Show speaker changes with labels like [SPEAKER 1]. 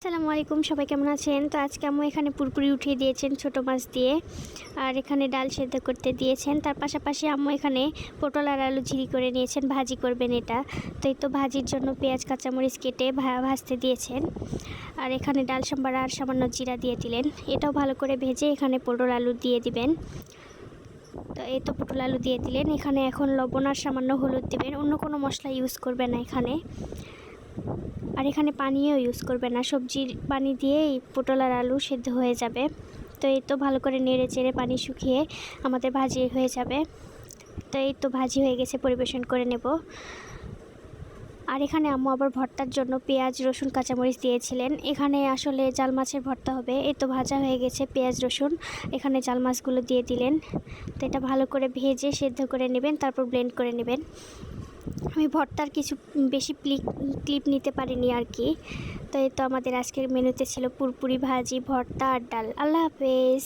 [SPEAKER 1] আসসালামু আলাইকুম, সবাই কেমন আছেন? তো আজকে আম্মু এখানে পুরপুরি উঠিয়ে দিয়েছেন ছোট মাছ দিয়ে, আর এখানে ডাল সেদ্ধ করতে দিয়েছেন। তার পাশাপাশি আম্মু এখানে পটল আর আলু ঝিরি করে নিয়েছেন, ভাজি করবেন এটা। তো এই তো ভাজির জন্য পেঁয়াজ কাঁচামরিচ কেটে ভাজতে দিয়েছেন। আর এখানে ডাল সম্বার আর সামান্য জিরা দিয়ে দিলেন। এটাও ভালো করে ভেজে এখানে পটল আলু দিয়ে দিবেন। তো এই তো পটল আলু দিয়ে দিলেন। এখানে এখন লবণ আর সামান্য হলুদ দিবেন, অন্য কোনো মশলা ইউজ করবেন না এখানে। আর এখানে পানিও ইউজ করবে না, সবজির পানি দিয়েই পটল আর আলু সেদ্ধ হয়ে যাবে। তো এই তো ভালো করে নেড়ে চেড়ে পানি শুকিয়ে আমাদের ভাজি হয়ে যাবে। তো এই তো ভাজি হয়ে গেছে, পরিবেশন করে নেব। আর এখানে আম্মু আবার ভর্তার জন্য পেঁয়াজ রসুন কাঁচামরিচ দিয়েছিলেন। এখানে আসলে জাল মাছের ভর্তা হবে। এই তো ভাজা হয়ে গেছে পেঁয়াজ রসুন, এখানে জাল মাছগুলো দিয়ে দিলেন। তো এটা ভালো করে ভেজে সেদ্ধ করে নেবেন, তারপর ব্লেন্ড করে নেবেন। আমি ভর্তার কিছু বেশি ক্লিপ নিতে পারিনি আর কি। তো এই তো আমাদের আজকের মেনুতে ছিল পুরপুরি, ভাজি, ভর্তা আর ডাল। আল্লাহ হাফেজ।